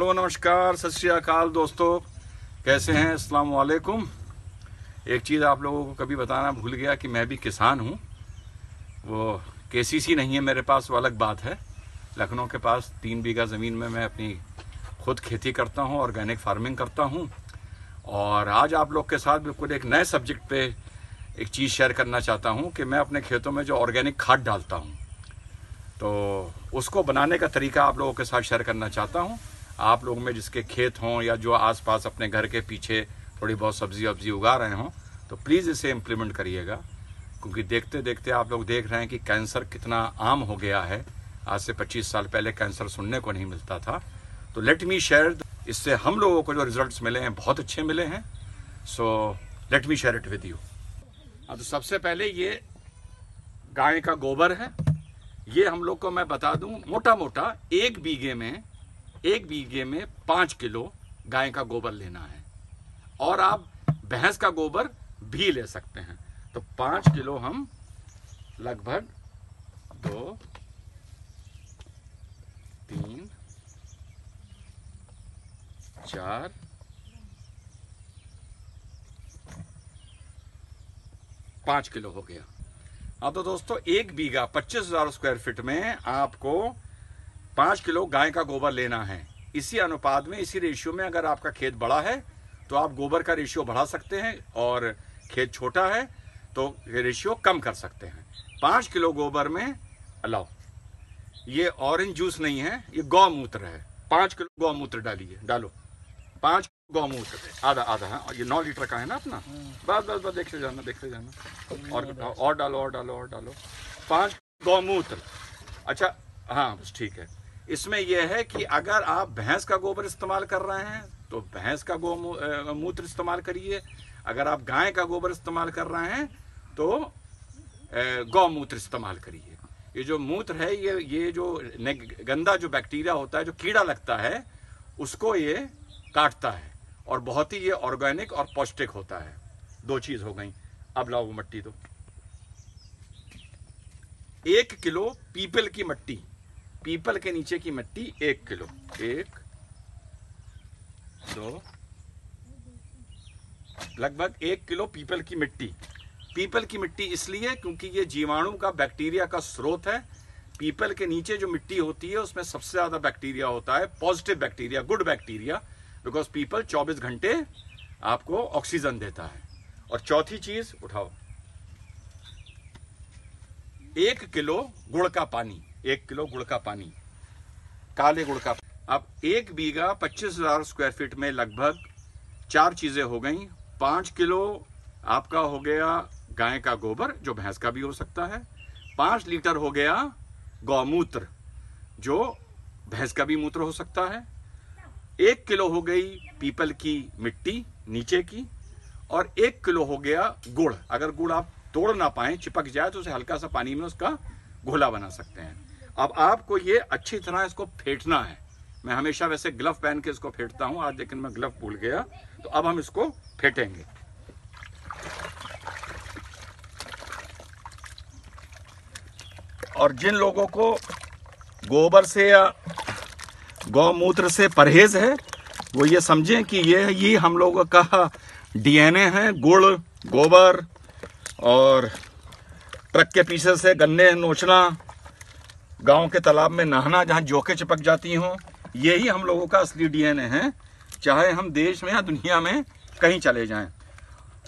Hello नमस्कार सत श्री अकाल दोस्तों, कैसे हैं? अस्सलाम वालेकुम। एक चीज़ आप लोगों को कभी बताना भूल गया कि मैं भी किसान हूँ। वो केसीसी नहीं है मेरे पास, वो अलग बात है। लखनऊ के पास 3 बीघा ज़मीन में मैं अपनी खुद खेती करता हूँ, ऑर्गेनिक फार्मिंग करता हूँ। और आज आप लोग के साथ बिल्कुल एक नए सब्जेक्ट पे एक चीज़ शेयर करना चाहता हूँ कि मैं अपने खेतों में जो ऑर्गेनिक खाद डालता हूँ तो उसको बनाने का तरीका आप लोगों के साथ शेयर करना चाहता हूँ। आप लोग में जिसके खेत हों या जो आसपास अपने घर के पीछे थोड़ी बहुत सब्जी वब्जी उगा रहे हों तो प्लीज़ इसे इम्प्लीमेंट करिएगा, क्योंकि देखते देखते आप लोग देख रहे हैं कि कैंसर कितना आम हो गया है। आज से 25 साल पहले कैंसर सुनने को नहीं मिलता था। तो लेट मी शेयर, इससे हम लोगों को जो रिजल्ट्स मिले हैं बहुत अच्छे मिले हैं। So let me share it with you. तो सबसे पहले ये गाय का गोबर है। ये हम लोग को मैं बता दूं, मोटा मोटा एक बीघे में 5 किलो गाय का गोबर लेना है, और आप भैंस का गोबर भी ले सकते हैं। तो 5 किलो हम लगभग 2, 3, 4, 5 किलो हो गया। अब तो दोस्तों एक बीघा 25,000 स्क्वायर फीट में आपको 5 किलो गाय का गोबर लेना है। इसी अनुपात में, इसी रेशियो में अगर आपका खेत बड़ा है तो आप गोबर का रेशियो बढ़ा सकते हैं, और खेत छोटा है तो रेशियो कम कर सकते हैं। 5 किलो गोबर में अलाउ, ये ऑरेंज जूस नहीं है, ये गौमूत्र है। 5 किलो गौमूत्र डालो 5 गौमूत्र, आधा आधा है। ये 9 लीटर का है ना अपना। बस देखते जाना और डालो 5 गौमूत्र। अच्छा हाँ बस ठीक है। इसमें यह है कि अगर आप भैंस का गोबर इस्तेमाल कर रहे हैं तो भैंस का मूत्र इस्तेमाल करिए। अगर आप गाय का गोबर इस्तेमाल कर रहे हैं तो गौमूत्र इस्तेमाल करिए। ये जो मूत्र है ये जो गंदा जो बैक्टीरिया होता है, जो कीड़ा लगता है, उसको ये काटता है, और बहुत ही ये ऑर्गेनिक और पौष्टिक होता है। 2 चीज हो गई। अब लाओ वो मट्टी दो। 1 किलो पीपल की मट्टी, पीपल के नीचे की मट्टी 1 किलो। 1, 2, लगभग 1 किलो पीपल की मिट्टी। पीपल की मिट्टी इसलिए क्योंकि ये जीवाणु का, बैक्टीरिया का स्रोत है। पीपल के नीचे जो मिट्टी होती है उसमें सबसे ज्यादा बैक्टीरिया होता है, positive bacteria, good bacteria, because people 24 घंटे आपको ऑक्सीजन देता है। और चौथी चीज उठाओ, 1 किलो गुड़ का पानी, 1 किलो गुड़ का पानी, काले गुड़ का। अब 1 बीघा 25,000 स्क्वायर फीट में लगभग 4 चीजें हो गई। 5 किलो आपका हो गया गाय का गोबर, जो भैंस का भी हो सकता है। 5 लीटर हो गया गौमूत्र, जो भैंस का भी मूत्र हो सकता है। 1 किलो हो गई पीपल की मिट्टी नीचे की, और 1 किलो हो गया गुड़। अगर गुड़ आप तोड़ ना पाए, चिपक जाए, तो उसे हल्का सा पानी में उसका घोला बना सकते हैं। अब आपको ये अच्छी तरह इसको फेंटना है। मैं हमेशा वैसे ग्लव पहन के इसको फेंटता हूं आज, लेकिन मैं ग्लव भूल गया, तो अब हम इसको फेंटेंगे। और जिन लोगों को गोबर से या गौमूत्र से परहेज है वो ये समझें कि ये हम लोगों का डीएनए है। गुड़, गोबर और ट्रक के पीछे से गन्ने नोचना, गांव के तालाब में नहाना जहां जोके चिपक जाती हों, यही हम लोगों का असली डीएनए है, चाहे हम देश में या दुनिया में कहीं चले जाएं।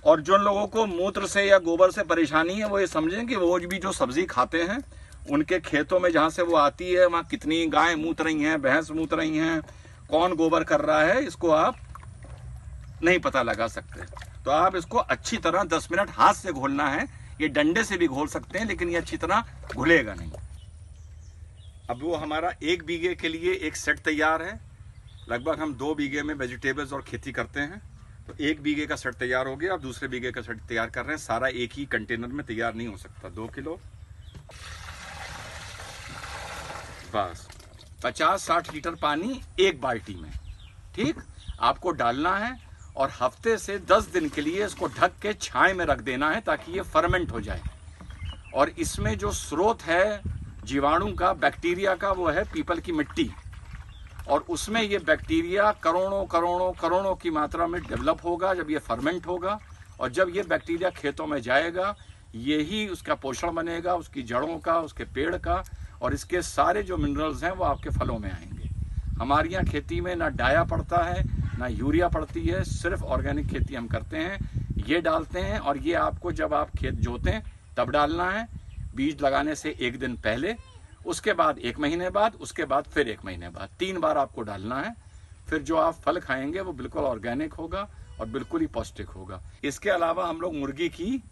और जिन लोगों को मूत्र से या गोबर से परेशानी है वो ये समझें कि वो भी जो सब्जी खाते हैं उनके खेतों में जहां से वो आती है वहां कितनी गाय मूत रही हैं, भैंस मूत रही हैं, कौन गोबर कर रहा है, इसको आप नहीं पता लगा सकते। तो आप इसको अच्छी तरह 10 मिनट हाथ से घोलना है। ये डंडे से भी घोल सकते हैं, लेकिन ये अच्छी तरह घुलेगा नहीं। अब वो हमारा 1 बीघे के लिए एक सेट तैयार है। लगभग हम 2 बीघे में वेजिटेबल्स और खेती करते हैं, तो 1 बीघे का सेट तैयार हो गया। अब दूसरे बीघे का सेट तैयार कर रहे हैं। सारा एक ही कंटेनर में तैयार नहीं हो सकता। 2 किलो, बस 50-60 लीटर पानी एक बाल्टी में, ठीक, आपको डालना है। और हफ्ते से 10 दिन के लिए इसको ढक के छाए में रख देना है, ताकि ये फर्मेंट हो जाए। और इसमें जो स्रोत है जीवाणु का, बैक्टीरिया का, वो है पीपल की मिट्टी। और उसमें ये बैक्टीरिया करोड़ों करोड़ों करोड़ों की मात्रा में डेवलप होगा जब ये फर्मेंट होगा। और जब ये बैक्टीरिया खेतों में जाएगा, यही उसका पोषण बनेगा, उसकी जड़ों का, उसके पेड़ का, और इसके सारे जो मिनरल्स हैं वो आपके फलों में आएंगे। हमारे यहाँ खेती में ना डाया पड़ता है ना यूरिया पड़ती है, सिर्फ ऑर्गेनिक खेती हम करते हैं। ये डालते हैं और ये आपको जब आप खेत जोतें तब डालना है, बीज लगाने से 1 दिन पहले, उसके बाद 1 महीने बाद, उसके बाद फिर 1 महीने बाद, 3 बार आपको डालना है। फिर जो आप फल खाएंगे वो बिल्कुल ऑर्गेनिक होगा और बिल्कुल ही पौष्टिक होगा। इसके अलावा हम लोग मुर्गी की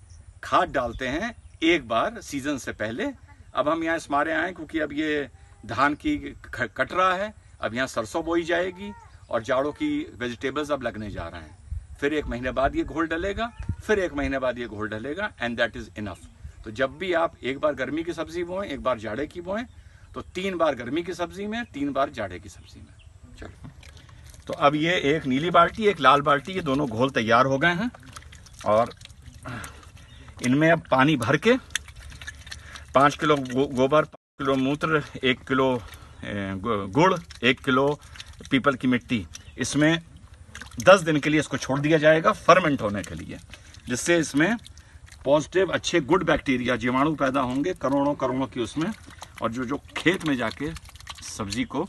खाद डालते हैं 1 बार सीजन से पहले। अब हम यहाँ स्मारे आए क्योंकि अब ये धान की कट रहा है, अब यहाँ सरसों बोई जाएगी और जाड़ों की वेजिटेबल्स अब लगने जा रहे हैं। फिर 1 महीने बाद ये घोल डलेगा, फिर 1 महीने बाद ये घोल डलेगा, एंड दैट इज इनफ। तो जब भी आप 1 बार गर्मी की सब्जी बोएं, 1 बार जाड़े की बोएं, तो 3 बार गर्मी की सब्जी में, 3 बार जाड़े की सब्जी में। चलो, तो अब ये एक नीली बाल्टी, एक लाल बाल्टी, ये दोनों घोल तैयार हो गए हैं और इनमें अब पानी भर के 5 किलो गोबर, 5 किलो मूत्र, 1 किलो गुड़, 1 किलो पीपल की मिट्टी, इसमें 10 दिन के लिए इसको छोड़ दिया जाएगा फर्मेंट होने के लिए, जिससे इसमें पॉजिटिव अच्छे गुड बैक्टीरिया जीवाणु पैदा होंगे करोड़ों करोड़ों की उसमें, और जो खेत में जाके सब्जी को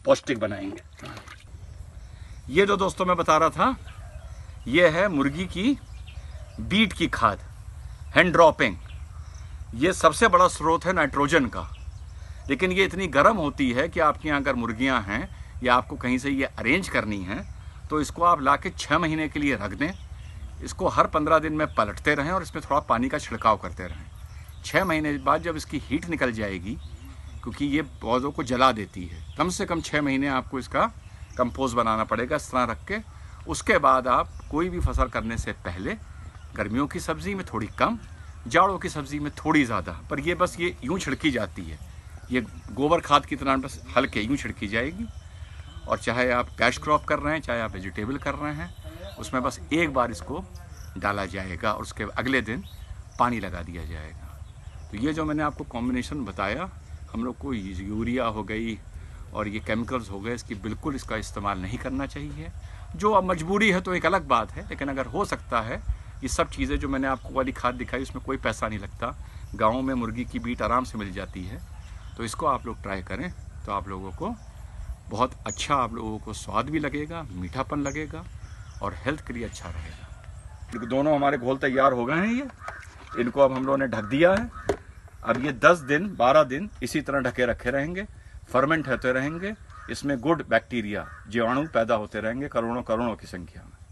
पौष्टिक बनाएंगे। ये जो दोस्तों मैं बता रहा था, ये है मुर्गी की बीट की खाद, हैंड ड्रॉपिंग। ये सबसे बड़ा स्रोत है नाइट्रोजन का, लेकिन ये इतनी गर्म होती है कि आपके यहाँ अगर मुर्गियाँ हैं या आपको कहीं से ये अरेंज करनी है तो इसको आप ला के 6 महीने के लिए रख दें। इसको हर 15 दिन में पलटते रहें और इसमें थोड़ा पानी का छिड़काव करते रहें। 6 महीने बाद जब इसकी हीट निकल जाएगी, क्योंकि ये पौधों को जला देती है, कम से कम 6 महीने आपको इसका कंपोस्ट बनाना पड़ेगा इस तरह रख के। उसके बाद आप कोई भी फसल करने से पहले गर्मियों की सब्ज़ी में थोड़ी कम, जाड़ों की सब्ज़ी में थोड़ी ज़्यादा, पर ये बस ये यूँ छिड़की जाती है, ये गोबर खाद की तरह बस हल्के यूँ छिड़की जाएगी। और चाहे आप कैश क्रॉप कर रहे हैं, चाहे आप वेजिटेबल कर रहे हैं, उसमें बस 1 बार इसको डाला जाएगा और उसके अगले दिन पानी लगा दिया जाएगा। तो ये जो मैंने आपको कॉम्बिनेशन बताया, हम लोग को यूरिया हो गई और ये केमिकल्स हो गए, इसकी बिल्कुल इसका इस्तेमाल नहीं करना चाहिए। जो अब मजबूरी है तो एक अलग बात है, लेकिन अगर हो सकता है, ये सब चीज़ें जो मैंने आपको वाली खाद दिखाई उसमें कोई पैसा नहीं लगता, गाँव में मुर्गी की बीट आराम से मिल जाती है, तो इसको आप लोग ट्राई करें तो आप लोगों को बहुत अच्छा, आप लोगों को स्वाद भी लगेगा, मीठापन लगेगा और हेल्थ के लिए अच्छा रहेगा। दोनों हमारे घोल तैयार हो गए हैं, ये इनको अब हम लोगों ने ढक दिया है। अब ये 10 दिन 12 दिन इसी तरह ढके रखे रहेंगे, फर्मेंट होते रहेंगे, इसमें गुड बैक्टीरिया जीवाणु पैदा होते रहेंगे करोड़ों करोड़ों की संख्या में।